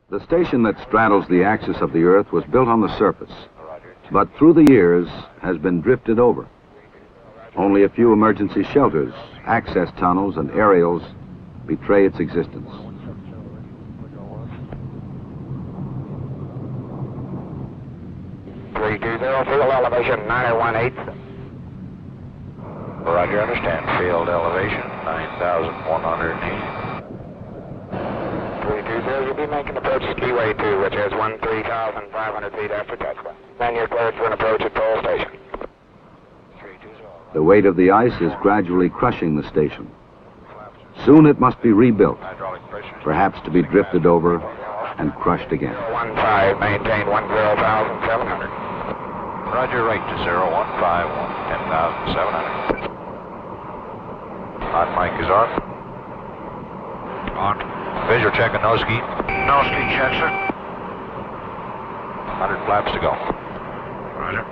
The station that straddles the axis of the Earth was built on the surface, but through the years has been drifted over. Only a few emergency shelters, access tunnels, and aerials betray its existence. Field elevation 918. Roger, understand. Field elevation 9,180. 320, you'll be making approach to Skiway 2, which is 13,500 feet after touchdown. Then you're cleared for an approach at Toll Station. The weight of the ice is gradually crushing the station. Soon it must be rebuilt, perhaps to be drifted over and crushed again. 15, maintain 10,700. Roger, right to 015, 10,700. Hot mic is on. On. Visual check and no ski. No ski check, sir. 100 flaps to go. Roger.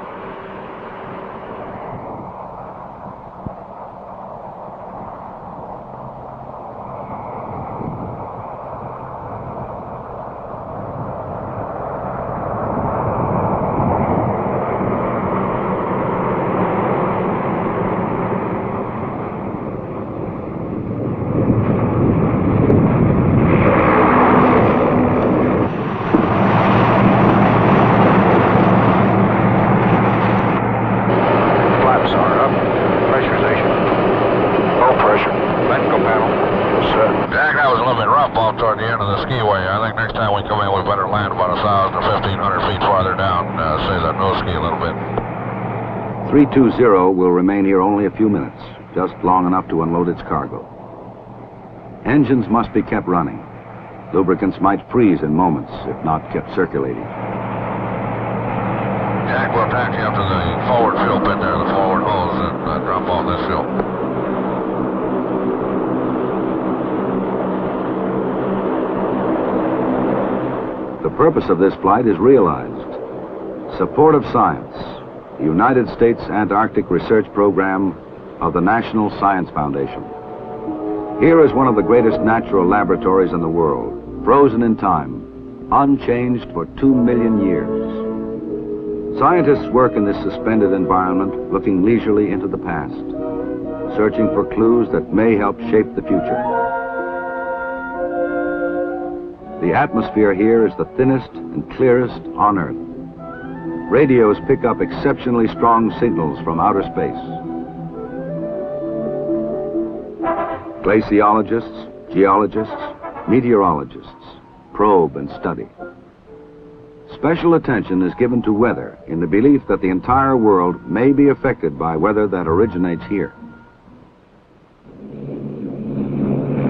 Toward the end of the skiway. I think next time we come in, we better land about 1,000 or 1,500 feet farther down. Save that nose ski a little bit. 320 will remain here only a few minutes, just long enough to unload its cargo. Engines must be kept running. Lubricants might freeze in moments if not kept circulating. Jack will taxi up to the forward fuel pit there, the forward hose, and drop off this fuel. The purpose of this flight is realized. Support of science, the United States Antarctic Research Program of the National Science Foundation. Here is one of the greatest natural laboratories in the world, frozen in time, unchanged for 2 million years. Scientists work in this suspended environment, looking leisurely into the past, searching for clues that may help shape the future. The atmosphere here is the thinnest and clearest on Earth. Radios pick up exceptionally strong signals from outer space. Glaciologists, geologists, meteorologists probe and study. Special attention is given to weather in the belief that the entire world may be affected by weather that originates here.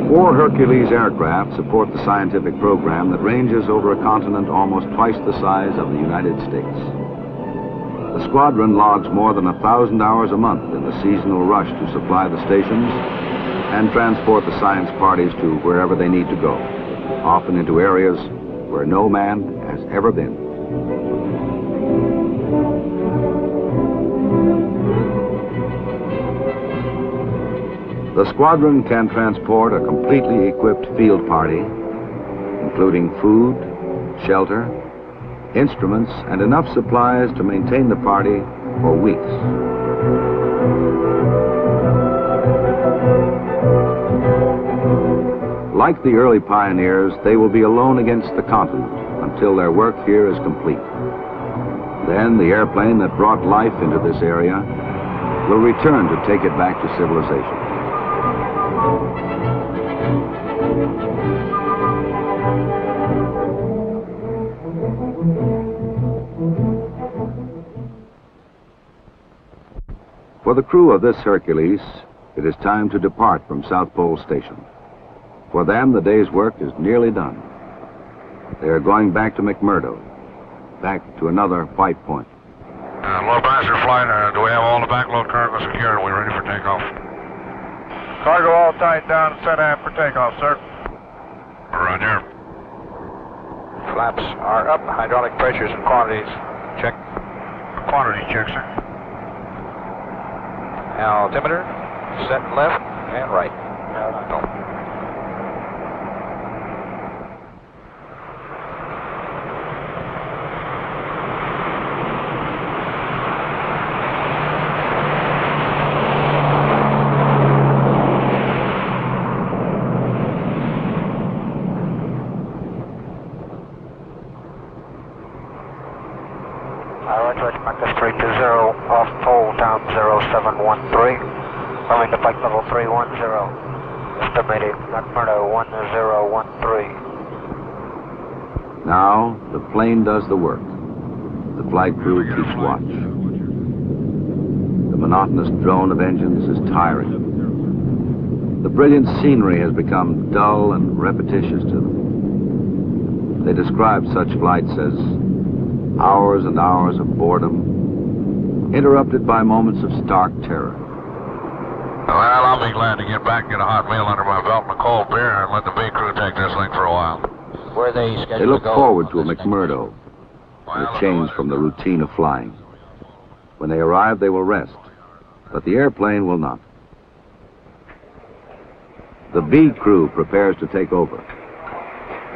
4 Hercules aircraft support the scientific program that ranges over a continent almost twice the size of the United States. The squadron logs more than 1,000 hours a month in the seasonal rush to supply the stations and transport the science parties to wherever they need to go, often into areas where no man has ever been. The squadron can transport a completely equipped field party, including food, shelter, instruments, and enough supplies to maintain the party for weeks. Like the early pioneers, they will be alone against the continent until their work here is complete. Then the airplane that brought life into this area will return to take it back to civilization. For the crew of this Hercules, it is time to depart from South Pole Station. For them, the day's work is nearly done. They are going back to McMurdo, back to another white point. Low passenger flight, do we have all the backload cargo secured? Are we ready for takeoff? Cargo all tied down and set aft for takeoff, sir. Roger. Flaps are up. Hydraulic pressures and quantities check. Quantity check, sir. Altimeter set left and right. George Marcus 320, off pole down 0713, moving to flight level 310, estimated McMurdo 1013. Now, the plane does the work. The flight crew keeps watch. The monotonous drone of engines is tiring. The brilliant scenery has become dull and repetitious to them. They describe such flights as hours and hours of boredom, interrupted by moments of stark terror. Well, I'll be glad to get back, get a hot meal under my belt and a cold beer, and let the B crew take this thing for a while. Where are they scheduled They look to go forward to a on this McMurdo, a change from the routine of flying. When they arrive, they will rest, but the airplane will not. The B crew prepares to take over.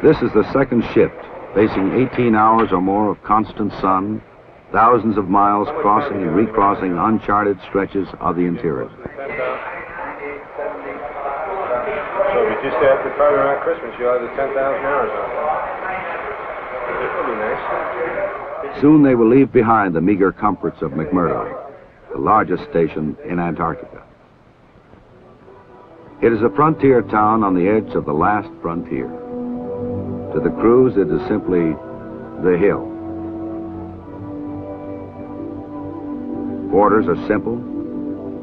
This is the second shift, facing 18 hours or more of constant sun, thousands of miles crossing and recrossing uncharted stretches of the interior. So we just after right around Christmas, you'll have the 10,000 hours on. That'll be nice. Soon they will leave behind the meager comforts of McMurdo, the largest station in Antarctica. It is a frontier town on the edge of the last frontier. To the crews, it is simply the hill. Quarters are simple.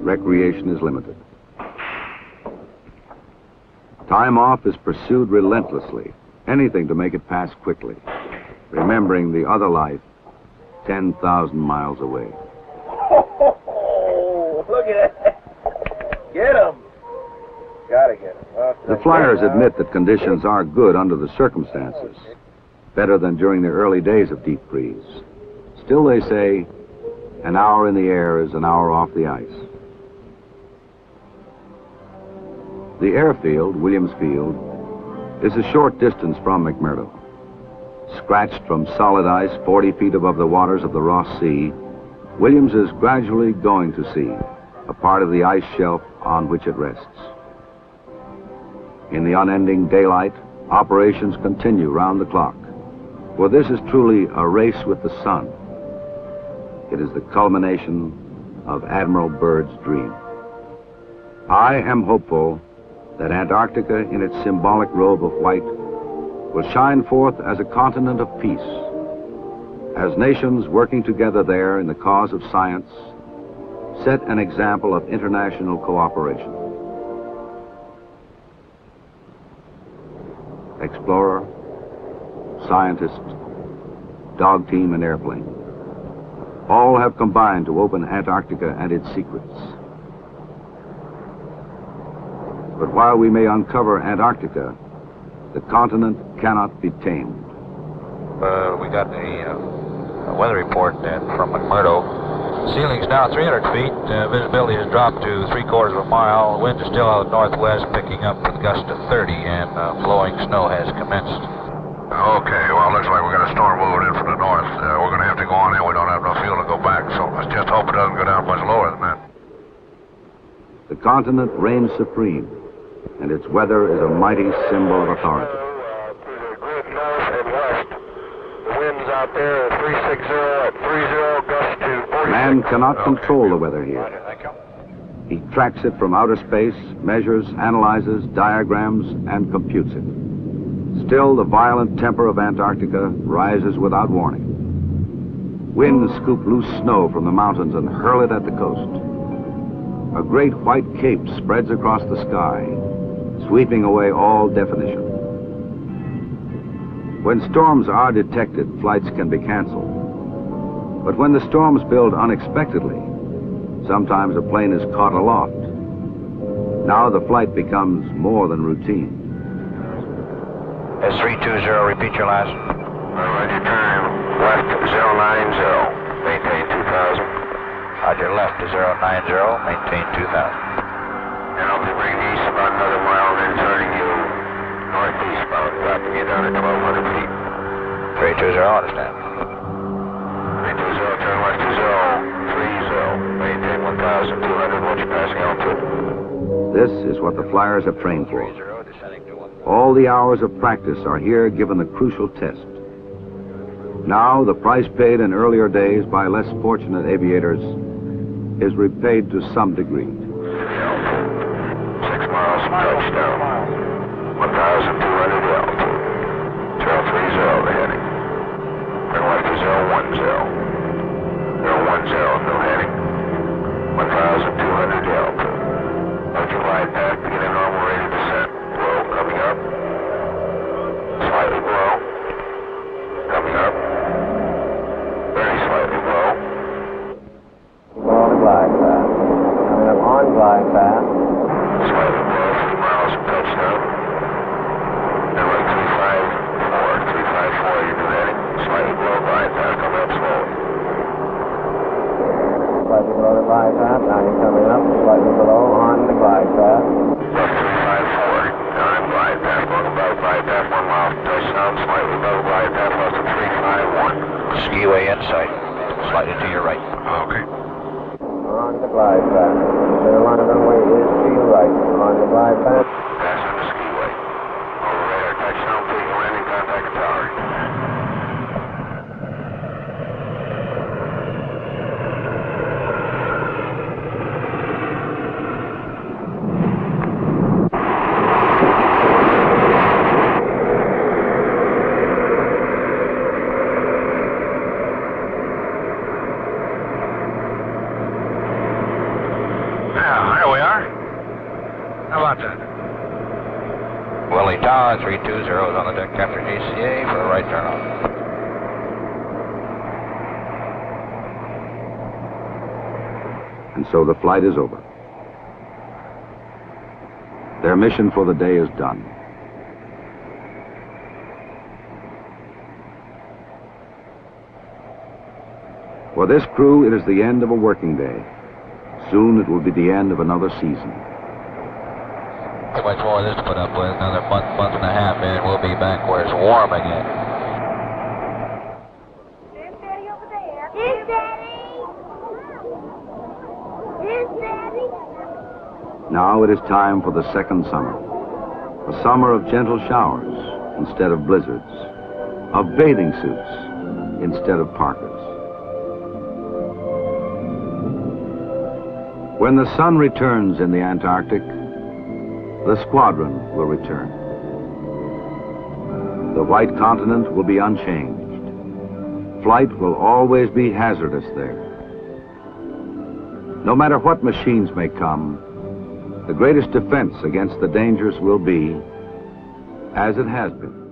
Recreation is limited. Time off is pursued relentlessly, anything to make it pass quickly, remembering the other life 10,000 miles away. Oh, look at that. Get him. Gotta get him. The flyers admit that conditions are good under the circumstances, better than during the early days of deep freeze. Still, they say, an hour in the air is an hour off the ice. The airfield, Williams Field, is a short distance from McMurdo. Scratched from solid ice 40 feet above the waters of the Ross Sea, Williams is gradually going to sea, a part of the ice shelf on which it rests. In the unending daylight, operations continue round the clock, for this is truly a race with the sun. It is the culmination of Admiral Byrd's dream. I am hopeful that Antarctica, in its symbolic robe of white, will shine forth as a continent of peace, as nations working together there in the cause of science set an example of international cooperation. Explorer, scientist, dog team, and airplane. All have combined to open Antarctica and its secrets. But while we may uncover Antarctica, the continent cannot be tamed. We got a weather report from McMurdo. Ceiling's now 300 feet. Visibility has dropped to 3/4 of a mile. Wind is still out of the northwest, picking up with gusts of 30, and blowing snow has commenced. Okay, well, looks like we got a storm moving in from the north. We're going to have to go on in. We don't have enough fuel to go back, so let's just hope it doesn't go down much lower than that. The continent reigns supreme, and its weather is a mighty symbol of authority. To the grid north and west. The winds out there are 360 at 30, gust to 46. Man cannot control the weather here. Thank you. He tracks it from outer space, measures, analyzes, diagrams, and computes it. Still, the violent temper of Antarctica rises without warning. Winds scoop loose snow from the mountains and hurl it at the coast. A great white cape spreads across the sky, sweeping away all definition. When storms are detected, flights can be canceled. But when the storms build unexpectedly, sometimes a plane is caught aloft. Now the flight becomes more than routine. S320, repeat your last. Roger, time. Left 090, maintain 2000. Roger, left to 090, maintain 2000. And I'll be bringing east about another mile and then turning you northeast about, dropping you down to 1,200 feet. 320, understand. 320, turn west to 030, maintain 1,200, watch your passing altitude. This is what the flyers have trained for. 30, descending to 1. All the hours of practice are here given the crucial test. Now, the price paid in earlier days by less fortunate aviators is repaid to some degree. 6 miles from touchdown. 1,200 altitude. 030 the heading. Turn left to 010. 010, no heading. 1,200 altitude. Approach your glide path, begin a normal rate of descent. Low, coming up. Slightly below. Coming up. Very slightly below. On the glide path. Coming up on glide path. Slightly below, 3 miles from touchdown. Now like 354, your new heading. Slightly below glide path, coming up slowly. Slightly below the glide path. Now you're coming up slightly below on the glide path. Left 354, now on glide path, going above glide path, 1 mile from touchdown, slightly above glide path, left to 351. Skiway in sight. Slightly to your right. Okay. On the glide path. Center line of runway is to your right. On the glide path. Pass on the skiway. Over radar, touchdown, please landing, contact the tower. Yeah, here we are. How about that? Willie Tower, 320 is on the deck after GCA for a right turn off. And so the flight is over. Their mission for the day is done. For this crew, it is the end of a working day. Soon it will be the end of another season. Too much more of this to put up with. Another month and a half in, we'll be back where it's warm again. There's Daddy over there. Here's Daddy. Here's Daddy. Now it is time for the second summer. A summer of gentle showers instead of blizzards, of bathing suits instead of parkas. When the sun returns in the Antarctic, the squadron will return. The white continent will be unchanged. Flight will always be hazardous there. No matter what machines may come, the greatest defense against the dangers will be, as it has been,